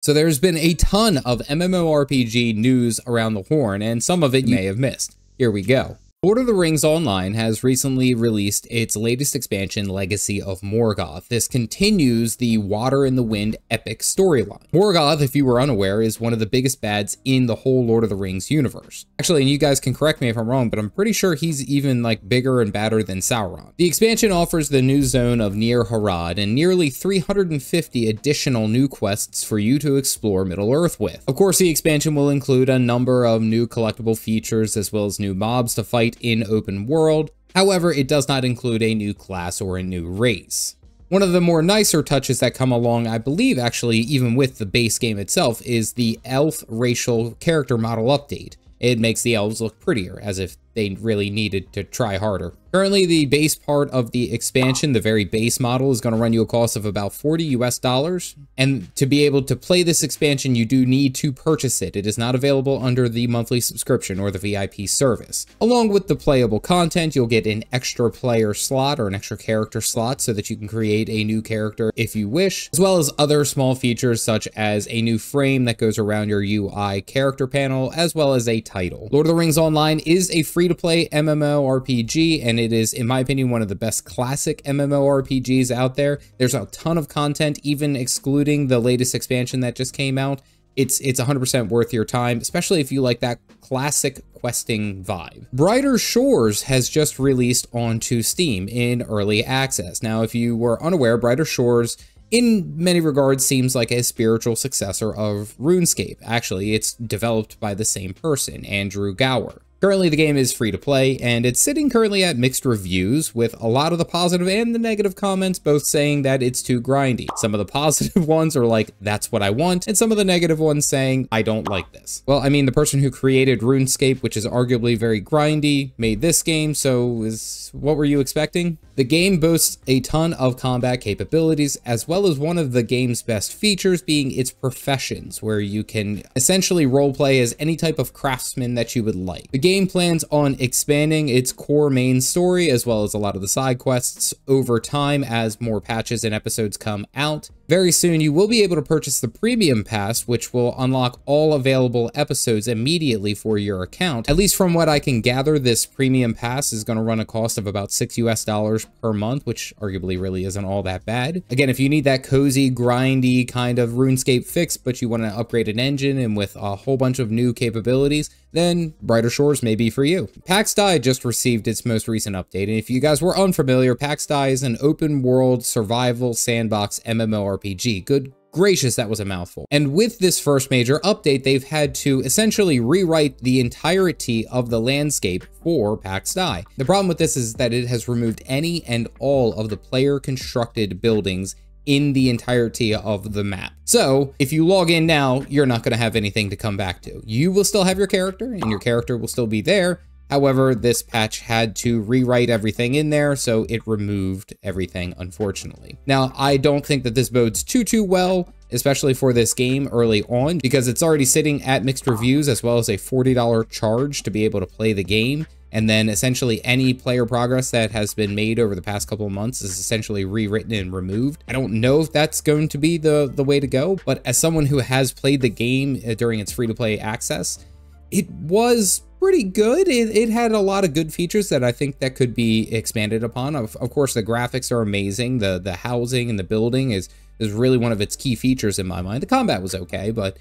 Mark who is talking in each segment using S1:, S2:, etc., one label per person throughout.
S1: So there's been a ton of MMORPG news around the horn, and some of it you may have missed. Here we go. Lord of the Rings Online has recently released its latest expansion, Legacy of Morgoth. This continues the Water and the Wind epic storyline. Morgoth, if you were unaware, is one of the biggest bads in the whole Lord of the Rings universe. Actually, and you guys can correct me if I'm wrong, but I'm pretty sure he's even like bigger and badder than Sauron. The expansion offers the new zone of Near Harad and nearly 350 additional new quests for you to explore Middle-earth with. Of course, the expansion will include a number of new collectible features as well as new mobs to fight in open world. However, it does not include a new class or a new race. One of the more nicer touches that come along, I believe actually even with the base game itself, is the elf racial character model update. It makes the elves look prettier, as if they really needed to try harder. Currently, the base part of the expansion, the very base model, is going to run you a cost of about $40 US. And to be able to play this expansion, you do need to purchase it. It is not available under the monthly subscription or the VIP service. Along with the playable content, you'll get an extra player slot or an extra character slot so that you can create a new character if you wish, as well as other small features such as a new frame that goes around your UI character panel, as well as a title. Lord of the Rings Online is a free-to-play MMORPG, and it is, in my opinion, one of the best classic MMORPGs out there. There's a ton of content, even excluding the latest expansion that just came out. It's 100% worth your time, especially if you like that classic questing vibe. Brighter Shores has just released onto Steam in early access. Now, if you were unaware, Brighter Shores in many regards seems like a spiritual successor of RuneScape. Actually, it's developed by the same person, Andrew Gower. Currently, the game is free to play, and it's sitting currently at mixed reviews, with a lot of the positive and the negative comments both saying that it's too grindy. Some of the positive ones are like, that's what I want, and some of the negative ones saying, I don't like this. Well, I mean, the person who created RuneScape, which is arguably very grindy, made this game, so what were you expecting? The game boasts a ton of combat capabilities, as well as one of the game's best features being its professions, where you can essentially roleplay as any type of craftsman that you would like. The game plans on expanding its core main story, as well as a lot of the side quests over time as more patches and episodes come out. Very soon, you will be able to purchase the Premium Pass, which will unlock all available episodes immediately for your account. At least from what I can gather, this Premium Pass is going to run a cost of about $6 US per month, which arguably really isn't all that bad. Again, if you need that cozy, grindy kind of RuneScape fix, but you want to upgrade an engine and with a whole bunch of new capabilities, then Brighter Shores may be for you. Pax Dei just received its most recent update, and if you guys were unfamiliar, Pax Dei is an open world survival sandbox MMORPG. Good gracious, that was a mouthful. And with this first major update, they've had to essentially rewrite the entirety of the landscape for Pax Dei. The problem with this is that it has removed any and all of the player constructed buildings in the entirety of the map. So if you log in now, you're not going to have anything to come back to. You will still have your character, and your character will still be there. However, this patch had to rewrite everything in there, so it removed everything, unfortunately. Now, I don't think that this bodes too well, especially for this game early on, because it's already sitting at mixed reviews, as well as a $40 charge to be able to play the game. And then essentially any player progress that has been made over the past couple of months is essentially rewritten and removed. I don't know if that's going to be the way to go, but as someone who has played the game during its free-to-play access, it was pretty good. It had a lot of good features that I think that could be expanded upon. Of course, the graphics are amazing. The housing and the building is really one of its key features in my mind. The combat was okay, but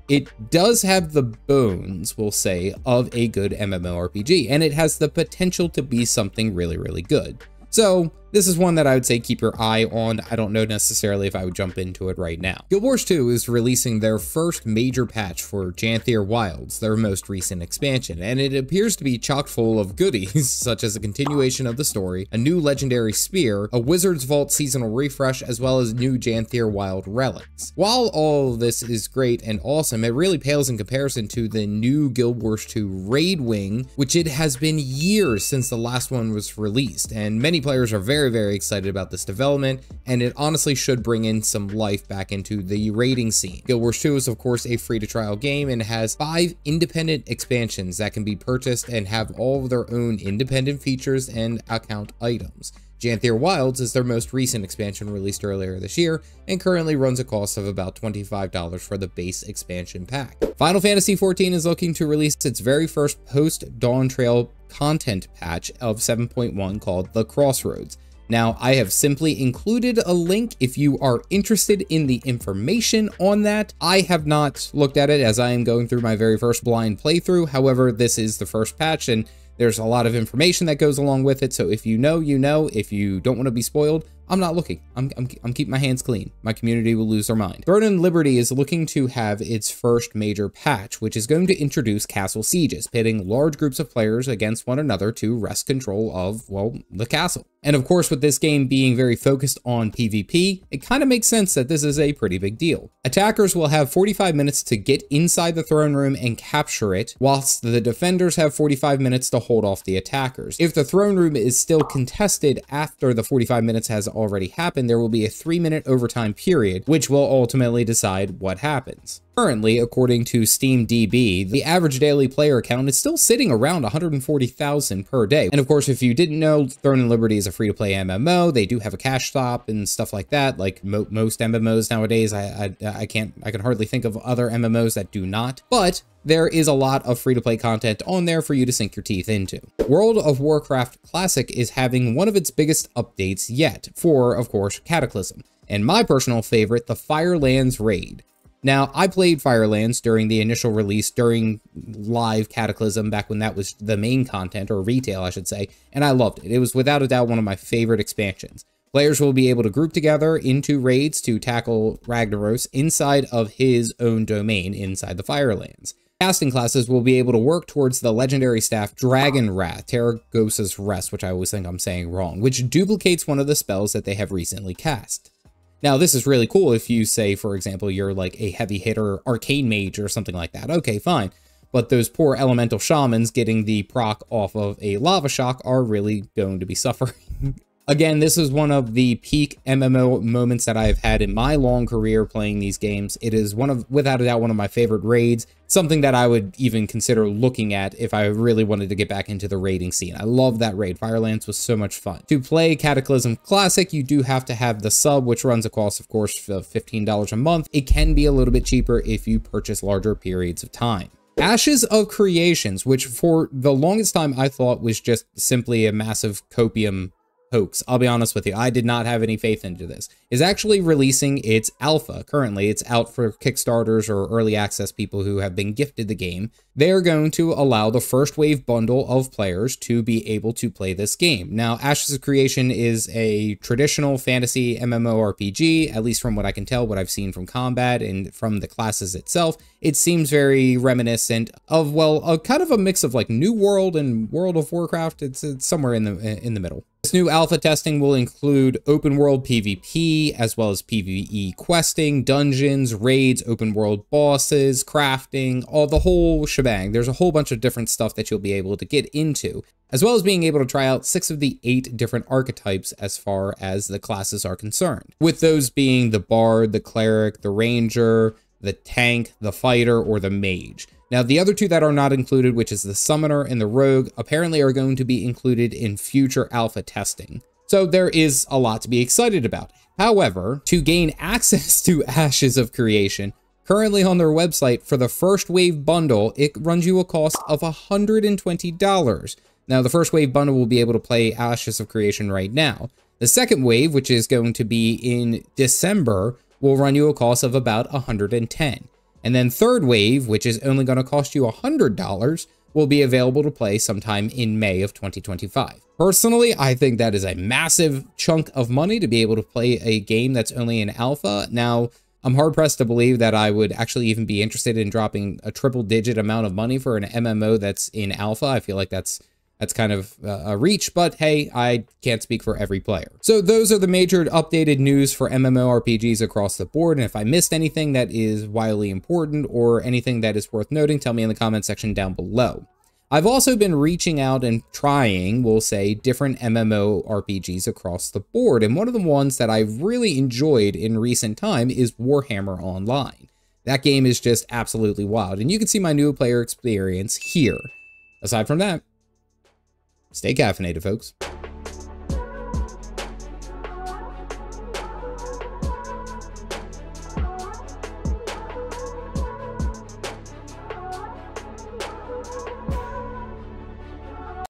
S1: it does have the bones, we'll say, of a good MMORPG, and it has the potential to be something really, really good. So this is one that I would say keep your eye on. I don't know necessarily if I would jump into it right now. Guild Wars 2 is releasing their first major patch for Janthier Wilds, their most recent expansion, and it appears to be chock full of goodies, such as a continuation of the story, a new legendary spear, a Wizard's Vault seasonal refresh, as well as new Janthier Wild relics. While all of this is great and awesome, it really pales in comparison to the new Guild Wars 2 Raid Wing, which it has been years since the last one was released, and many players are very excited about this development, and it honestly should bring in some life back into the raiding scene. Guild Wars 2 is of course a free-to-trial game and has 5 independent expansions that can be purchased and have all of their own independent features and account items. Janthier Wilds is their most recent expansion released earlier this year and currently runs a cost of about $25 for the base expansion pack. Final Fantasy XIV is looking to release its very first post-Dawn Trail content patch of 7.1 called The Crossroads. Now, I have simply included a link if you are interested in the information on that. I have not looked at it as I am going through my very first blind playthrough. However, this is the first patch and there's a lot of information that goes along with it. So if you know, you know. If you don't want to be spoiled, I'm not looking. I'm keeping my hands clean. My community will lose their mind. Throne and Liberty is looking to have its first major patch, which is going to introduce castle sieges, pitting large groups of players against one another to wrest control of, well, the castle. And of course, with this game being very focused on PvP, it kind of makes sense that this is a pretty big deal. Attackers will have 45 minutes to get inside the throne room and capture it, whilst the defenders have 45 minutes to hold off the attackers. If the throne room is still contested after the 45 minutes has already happened, there will be a 3-minute overtime period, which will ultimately decide what happens. Currently, according to SteamDB, the average daily player count is still sitting around 140,000 per day. And of course, if you didn't know, Throne and Liberty is a free-to-play MMO. They do have a cash stop and stuff like that, like most MMOs nowadays. I can hardly think of other MMOs that do not, but there is a lot of free-to-play content on there for you to sink your teeth into. World of Warcraft Classic is having one of its biggest updates yet for, of course, Cataclysm. And my personal favorite, the Firelands Raid. Now, I played Firelands during the initial release, during live Cataclysm, back when that was the main content, or retail, I should say, and I loved it. It was without a doubt one of my favorite expansions. Players will be able to group together into raids to tackle Ragnaros inside of his own domain inside the Firelands. Casting classes will be able to work towards the legendary staff Dragon Wrath, Terragosa's Rest, which I always think I'm saying wrong, which duplicates one of the spells that they have recently cast. Now, this is really cool if you say, for example, you're like a heavy hitter arcane mage or something like that. Okay, fine. But those poor elemental shamans getting the proc off of a lava shock are really going to be suffering. Again, this is one of the peak MMO moments that I've had in my long career playing these games. It is without a doubt, one of my favorite raids, something that I would even consider looking at if I really wanted to get back into the raiding scene. I love that raid. Firelands was so much fun. To play Cataclysm Classic, you do have to have the sub, which runs a cost, of course, of $15 a month. It can be a little bit cheaper if you purchase larger periods of time. Ashes of Creations, which for the longest time I thought was just simply a massive copium hoax. I'll be honest with you, I did not have any faith into this. Is actually releasing its alpha. Currently, it's out for Kickstarters or early access people who have been gifted the game. They're going to allow the first wave bundle of players to be able to play this game. Now, Ashes of Creation is a traditional fantasy MMORPG, at least from what I can tell, what I've seen from combat and from the classes itself. It seems very reminiscent of, well, a kind of a mix of like New World and World of Warcraft. It's somewhere in the middle. This new alpha testing will include open world PvP, as well as PvE questing, dungeons, raids, open world bosses, crafting, all the whole shebang. There's a whole bunch of different stuff that you'll be able to get into, as well as being able to try out 6 of the 8 different archetypes as far as the classes are concerned. With those being the Bard, the Cleric, the Ranger, the Tank, the Fighter, or the Mage. Now, the other 2 that are not included, which is the Summoner and the Rogue, apparently are going to be included in future alpha testing. So there is a lot to be excited about. However, to gain access to Ashes of Creation, currently on their website for the first wave bundle, it runs you a cost of $120. Now, the first wave bundle will be able to play Ashes of Creation right now. The second wave, which is going to be in December, will run you a cost of about $110. And then third wave, which is only going to cost you $100, will be available to play sometime in May of 2025. Personally, I think that is a massive chunk of money to be able to play a game that's only in alpha. Now, I'm hard-pressed to believe that I would actually even be interested in dropping a triple-digit amount of money for an MMO that's in alpha. I feel like that's kind of a reach, but hey, I can't speak for every player. So those are the major updated news for MMORPGs across the board, and if I missed anything that is wildly important or anything that is worth noting, tell me in the comment section down below. I've also been reaching out and trying, we'll say, different MMORPGs across the board, and one of the ones that I've really enjoyed in recent time is Warhammer Online. That game is just absolutely wild, and you can see my new player experience here. Aside from that, stay caffeinated, folks.